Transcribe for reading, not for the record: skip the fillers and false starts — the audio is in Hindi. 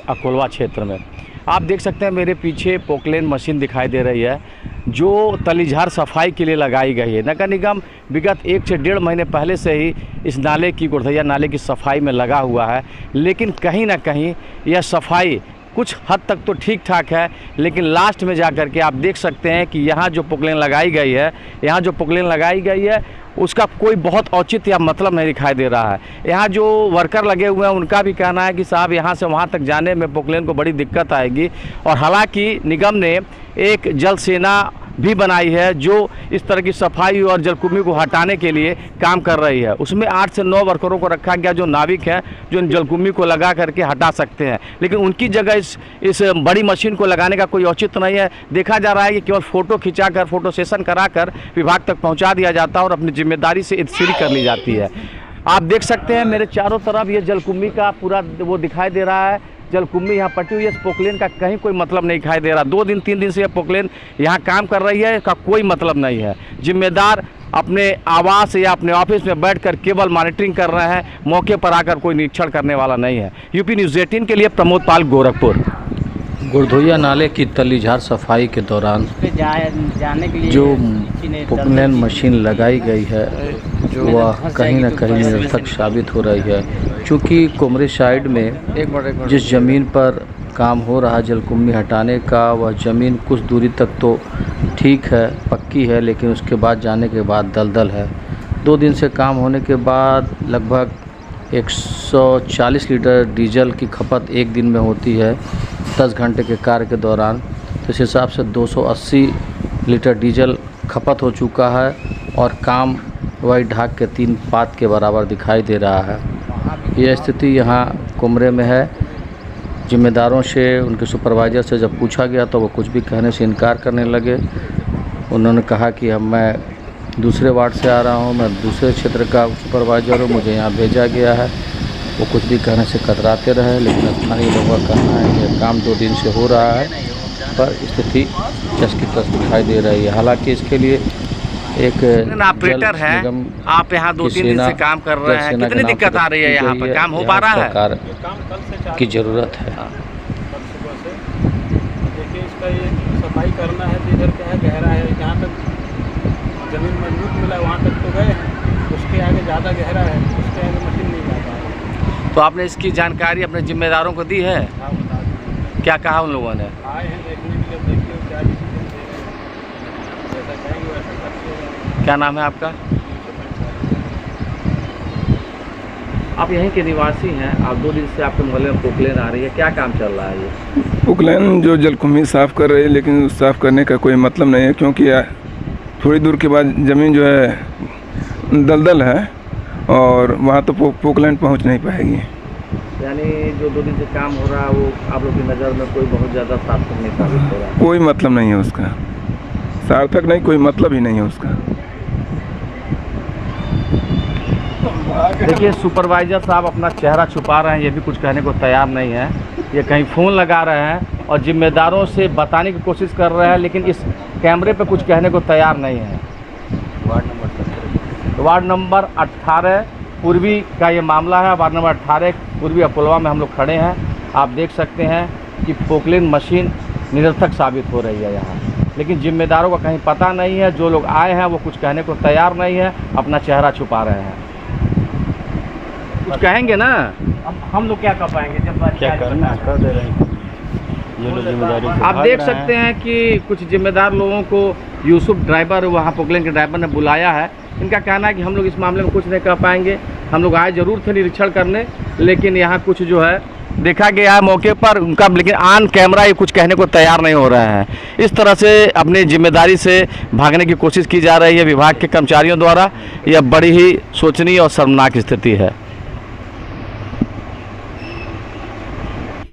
अकोलवा क्षेत्र में। आप देख सकते हैं मेरे पीछे पोकलेन मशीन दिखाई दे रही है जो तलीझार सफाई के लिए लगाई गई है। नगर निगम विगत 1 से 1.5 महीने पहले से ही इस नाले की गुड़धैया नाले की सफाई में लगा हुआ है, लेकिन कहीं ना कहीं यह सफाई कुछ हद तक तो ठीक ठाक है, लेकिन लास्ट में जा कर के आप देख सकते हैं कि यहाँ जो पोकलेन लगाई गई है उसका कोई बहुत औचित्य या मतलब नहीं दिखाई दे रहा है। यहाँ जो वर्कर लगे हुए हैं उनका भी कहना है कि साहब यहाँ से वहाँ तक जाने में पोकलेन को बड़ी दिक्कत आएगी। और हालांकि निगम ने एक जल सेना भी बनाई है जो इस तरह की सफाई और जलकुंभी को हटाने के लिए काम कर रही है। उसमें 8 से 9 वर्करों को रखा गया जो नाविक हैं, जो इन जलकुंभी को लगा करके हटा सकते हैं, लेकिन उनकी जगह इस बड़ी मशीन को लगाने का कोई औचित्य नहीं है। देखा जा रहा है कि केवल फ़ोटो खिंचाकर, फोटो सेशन कराकर विभाग तक पहुँचा दिया जाता है और अपनी जिम्मेदारी से सीरी कर ली जाती है। आप देख सकते हैं मेरे चारों तरफ ये जलकुंभी का पूरा वो दिखाई दे रहा है। जलकुंभी यहाँ पटी हुई है। इस पोकलेन का कहीं कोई मतलब नहीं दिखाई दे रहा। 2 दिन 3 दिन से यह पोकलेन यहाँ काम कर रही है, इसका कोई मतलब नहीं है। जिम्मेदार अपने आवास या अपने ऑफिस में बैठकर केवल मॉनिटरिंग कर रहे हैं, मौके पर आकर कोई निरीक्षण करने वाला नहीं है। यूपी न्यूज़ 18 के लिए प्रमोद पाल, गोरखपुर। गुड़धैया नाले की तलीझार सफाई के दौरान जाने के लिए जो पोकलेन मशीन लगाई गई है वह कहीं न कहीं निरर्थक साबित हो रही है, क्योंकि कुमरी साइड में जिस ज़मीन पर काम हो रहा जलकुंभी हटाने का, वह ज़मीन कुछ दूरी तक तो ठीक है, पक्की है, लेकिन उसके बाद जाने के बाद दलदल है। 2 दिन से काम होने के बाद लगभग 140 लीटर डीजल की खपत एक दिन में होती है 10 घंटे के कार्य के दौरान। तो इस हिसाब से 280 लीटर डीजल खपत हो चुका है और काम वही ढाक के 3 पात के बराबर दिखाई दे रहा है। यह स्थिति यहाँ कुमरे में है। जिम्मेदारों से, उनके सुपरवाइज़र से जब पूछा गया तो वो कुछ भी कहने से इनकार करने लगे। उन्होंने कहा कि मैं दूसरे वार्ड से आ रहा हूँ, मैं दूसरे क्षेत्र का सुपरवाइज़र हूँ, मुझे यहाँ भेजा गया है। वो कुछ भी कहने से कतराते रहे, लेकिन स्थानीय लोगों का कहना है कि काम 2 दिन से हो रहा है, पर स्थिति जस की तस दिखाई दे रही है। हालांकि इसके लिए एक ऑपरेटर है, आप यहाँ 2-3 दिन से काम कर रहे हैं, कितनी दिक्कत आ रही है? यहाँ पर काम हो पा रहा है? सरकार की ज़रूरत है। देखिए इसका ये सफाई करना है, इधर क्या है गहरा है, जहाँ तक ज़मीन मजबूत मिला वहाँ तक तो गए हैं, उसके आगे ज़्यादा गहरा है, उसके आगे मशीन नहीं जा पा रहा। तो आपने इसकी जानकारी अपने जिम्मेदारों को दी है? क्या कहा उन लोगों ने? आए हैं देखने के लिए, देखिए क्या डिसीजन दे रहे हैं, जैसा कहेंगे वैसा करते। क्या नाम है आपका? आप यहीं के निवासी हैं। आप 2 दिन से आपके मोहल्ले में पोकलेन आ रही है, क्या काम चल रहा है ये? पोकलेन जो जलकुंभी साफ़ कर रही है, लेकिन साफ़ करने का कोई मतलब नहीं है, क्योंकि थोड़ी दूर के बाद ज़मीन जो है दलदल है और वहाँ तो पोकलेन पहुँच नहीं पाएगी। यानी जो 2 दिन से काम हो रहा है वो आप लोग की नज़र में कोई बहुत ज़्यादा सार्थक नहीं साबित हो रहा है? कोई मतलब नहीं है उसका, सार्थक नहीं, कोई मतलब ही नहीं है उसका। देखिए सुपरवाइज़र साहब अपना चेहरा छुपा रहे हैं, ये भी कुछ कहने को तैयार नहीं है। ये कहीं फ़ोन लगा रहे हैं और जिम्मेदारों से बताने की कोशिश कर रहे हैं, लेकिन इस कैमरे पे कुछ कहने को तैयार नहीं है। वार्ड नंबर 18 पूर्वी का ये मामला है। वार्ड नंबर 18 पूर्वी अकोलवा में हम लोग खड़े हैं। आप देख सकते हैं कि पोकलेन मशीन निरर्थक साबित हो रही है यहाँ, लेकिन जिम्मेदारों का कहीं पता नहीं है। जो लोग आए हैं वो कुछ कहने को तैयार नहीं है, अपना चेहरा छुपा रहे हैं। कुछ कहेंगे ना? अब हम लोग क्या कर पाएंगे जब क्या करना है कर दे रहे हैं ये लोग जिम्मेदारी से। आप देख सकते हैं कि कुछ जिम्मेदार लोगों को यूसुफ ड्राइवर, वहाँ पोकलेन के ड्राइवर ने बुलाया है। इनका कहना है कि हम लोग इस मामले में कुछ नहीं कर पाएंगे। हम लोग आए जरूर थे निरीक्षण करने, लेकिन यहाँ कुछ जो है देखा गया है मौके पर उनका, लेकिन ऑन कैमरा ये कुछ कहने को तैयार नहीं हो रहे हैं। इस तरह से अपनी जिम्मेदारी से भागने की कोशिश की जा रही है विभाग के कर्मचारियों द्वारा। यह बड़ी ही शोचनीय और शर्मनाक स्थिति है।